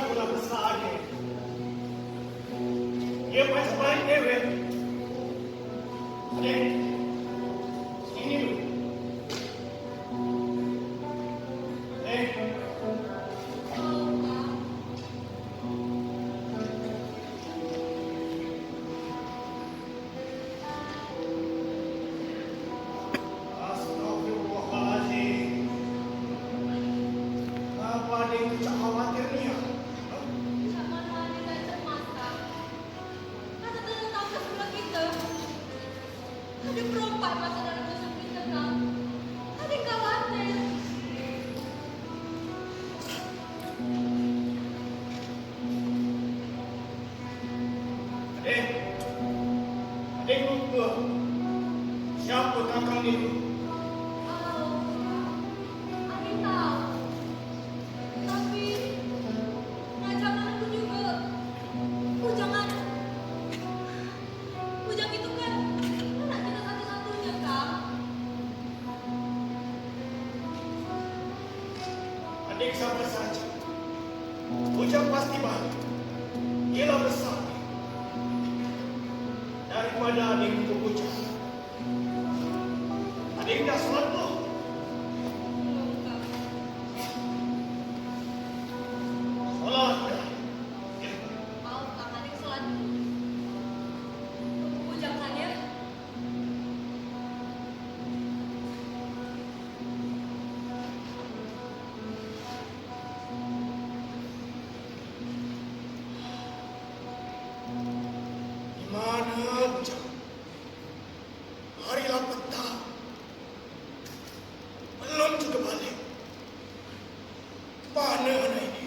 pula besar ni. Dia macam baik dewe. Adik, sini dulu. Ada perempuan masuk dalam tusuk kita, Kang. Ada khawatir. Adik lupa siapa kakang itu? Adik tahu. Tapi, jangan aku juga. Ujang itu kan anak kita satu-satunya, Kang. Adik sabar saja. Ujang pasti balik. Ialah besar daripada adik untuk Ujang. Adik dah sholat belum? Belum, Kang. Sholat dah. Mau, Kang, adik sholat dulu. Tunggu Ujang kan ya? Di mana Ujang? Harilah petang. Belum juga balik. Mana anak ini?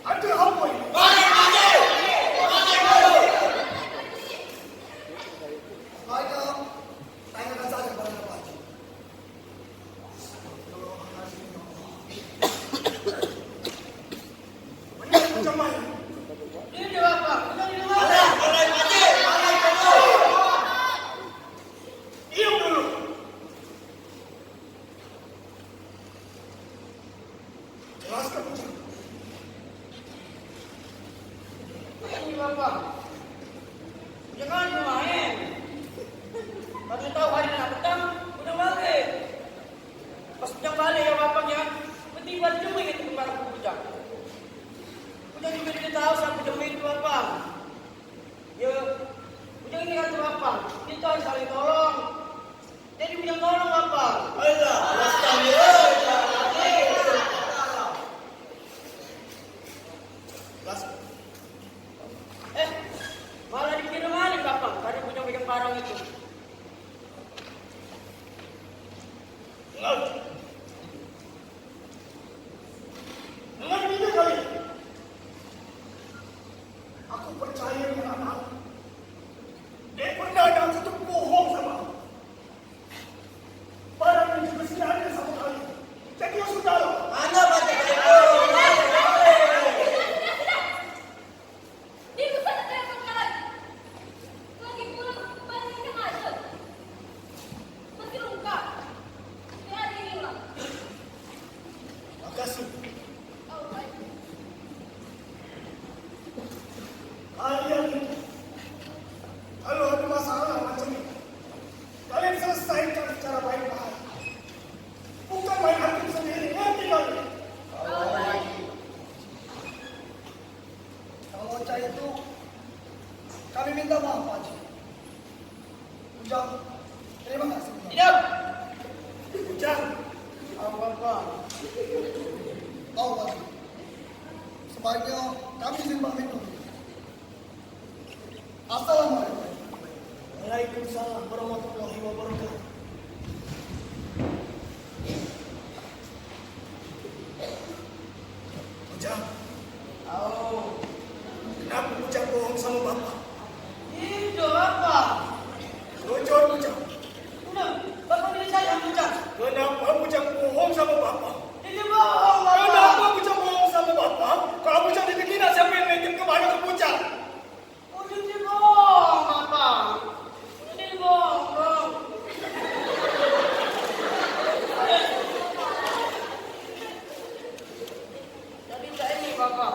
Ada apa ini? Baiklah, tanyakan saja kepada Pak Haji. Benar macam mana? Ini dia apa? Benar di luar. Diam dulu. Jelaskan Ujang. Ini Bapak. Jangan main. Baru tahu hari nak petang, udah balik. Pas Ujang balik ya bapaknya, tiba-tiba cuma ingat kembali ke Ujang. Ujang juga tidak tahu siapa Ujang itu Bapak. Ya, Ujang ini kata Bapak, kita harus saling tolong. Jadi Ujang tolong Bapak. Alah, astagfirullah. Terima kasih. Tidak. Bujang. Apa-apa. Oh, bagus. Sebaiknya kami izin pamit dulu. Assalamualaikum. Waalaikumsalam warahmatullahi wabarakatuh. Bujang, Oh. kenapa Bujang bohong sama Bapak? Itu apa? Jujur Bujang, Udah, bapak diri saya bukan. kenapa Bujang bohong sama Bapak? Ini bohong, bapak. Kenapa Bujang bohong sama Bapak? Kalau Bujang dikira siapa yang naikin kemana ke Bujang? Udah ini bohong, bapak. Ini bohong, bang. Jadi tak ini, bapak.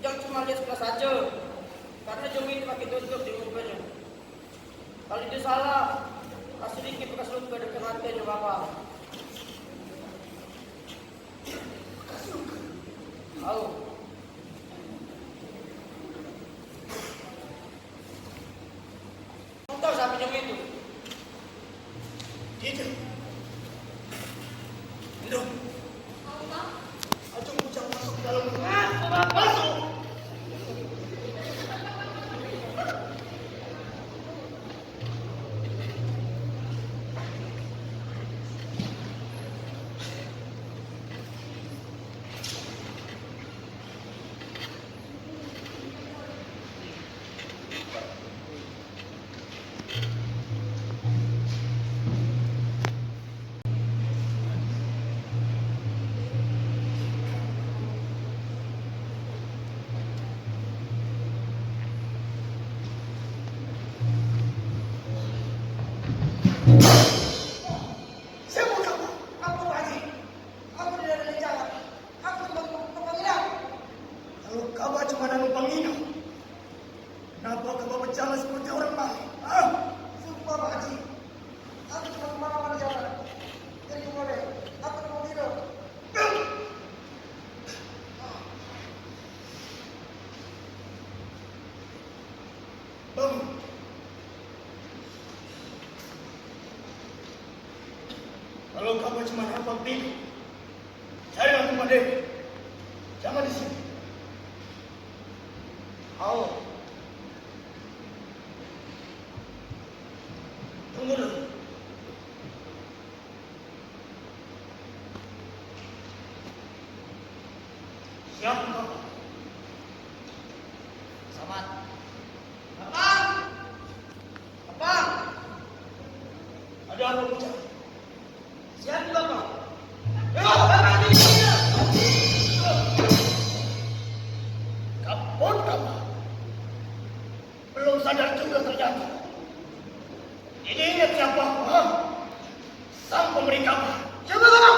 Jangan cuma lihat sebelah saja. Karena jom ini pakai tutup di mukanya. Kalau dia salah, kasih dikit bekas luka dekat matanya, bapak. Tahu. Kamu tahu siapa jom itu? Tidak. Tidak. Tahu Bang? Ajak Bujang masuk ke dalam rumah. Bapak. Masuk. Siapa kamu? Aku lagi. Aku tidak ada jalan. Aku panggilan. Kalau kamu cuma nama penghina, kenapa kamu berjalan seperti orang maling? Ah? Sumpah Pak Haji. Aku cuma kemana-mana jalan. Jadi boleh. Aku mau tidur. Bangun. Kalau kamu cuma nampak tidur, cari rumah Dewi. Jangan di sini. Tahu. Tunggu dulu. Siapa kamu? Selamat. Abang. Abang. Ada apa Bujang? Siapa bapak? Yo, bapak di sini. Kapun kamu. Belum sadar juga ternyata. Ini ingat siapa? Ha? Sang pemberi kabar. Siapa bapak?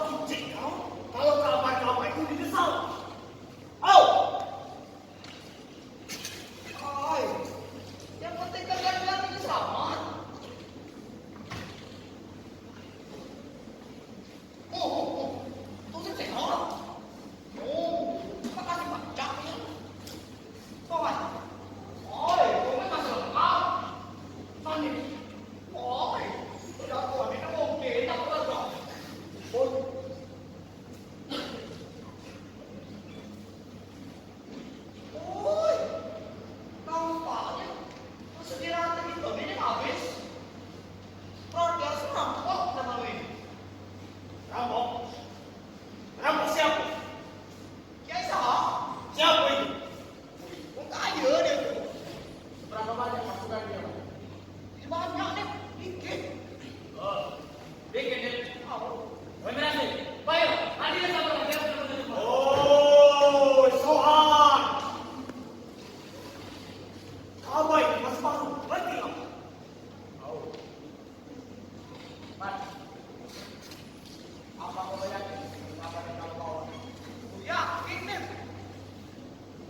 kijik kau kalau kabar-kabar itu didesal. Au! Ay, yang penting kan kalian ini selamat. Itu sehat. Oh, makasih banyak ya. Kawan. Oi, kau masih lengkap. Mandi. Oi, udah tua ini mungkin tak berapa. Oi. Oi, nampaknya persediaan kita ini habis. Warga serampok nama ini. Rampok? Rampok siapa? Kiai Saha? Siapa itu? Wong kaya dia tuh. Berapa banyak masukan dia? Banyak deh, dikit. Bikin dia. Terima kasih. Bayo, hadir sama dia. Oh, soal. Kabai, mas baru, berarti apa? Mas, apa kau yakin? Apa yang kau bawa? Yakin deh.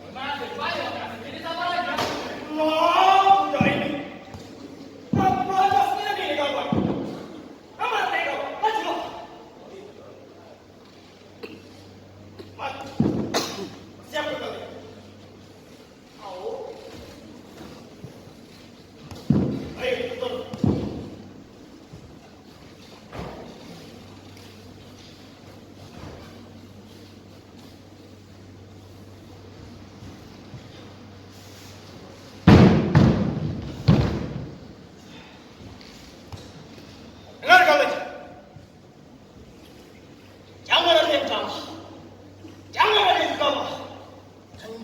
Terima kasih. Bayo, ini sama lagi. Loh, udah ini. Proses ini kawan. Kamu nanti kau, maju loh. Maju. Siap kali. Au. Ayo, betul. Dengar kalian. Jangan ada yang kalah. Jangan ada yang kalah. Hanya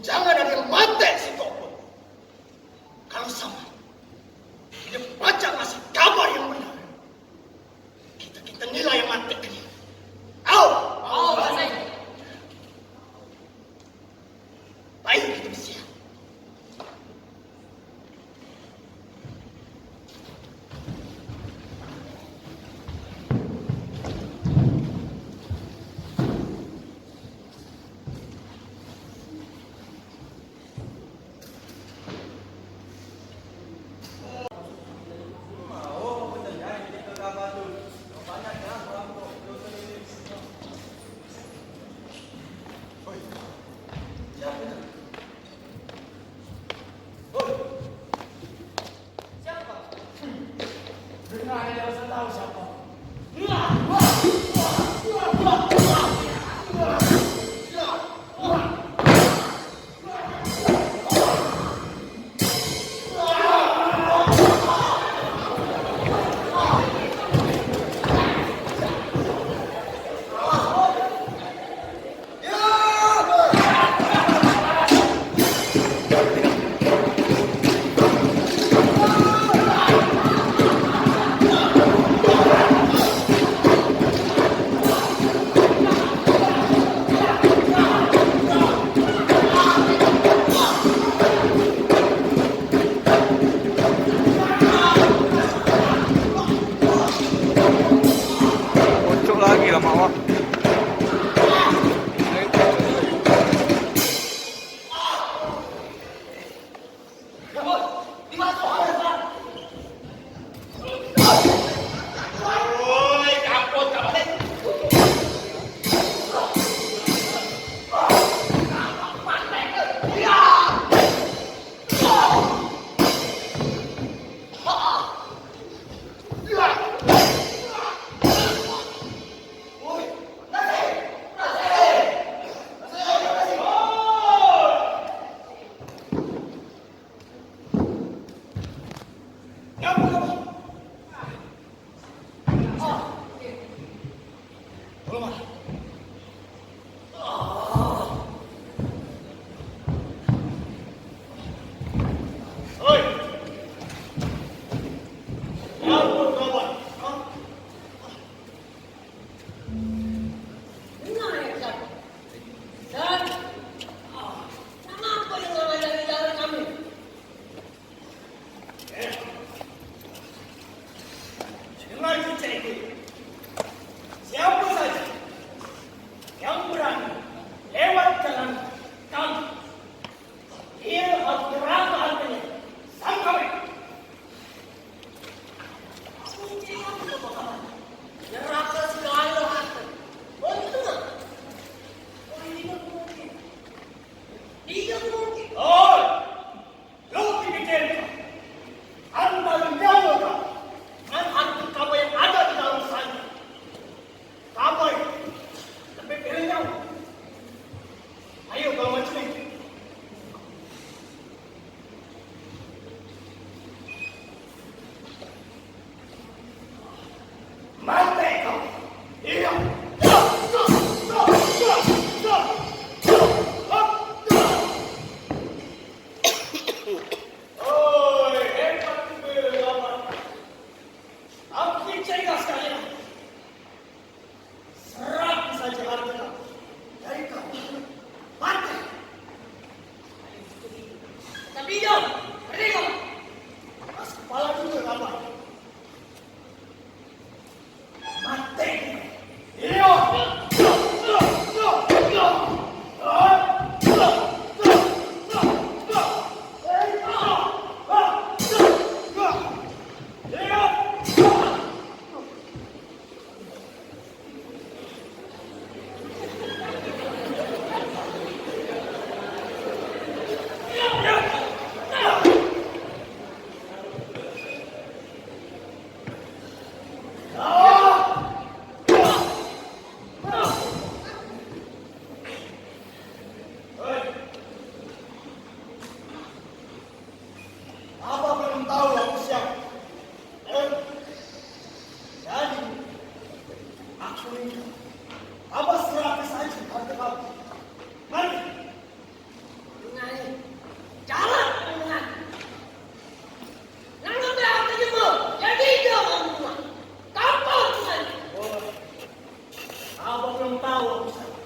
tahu aku siapa.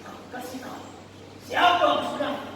Nah, kasih tahu siapa aku sebenarnya.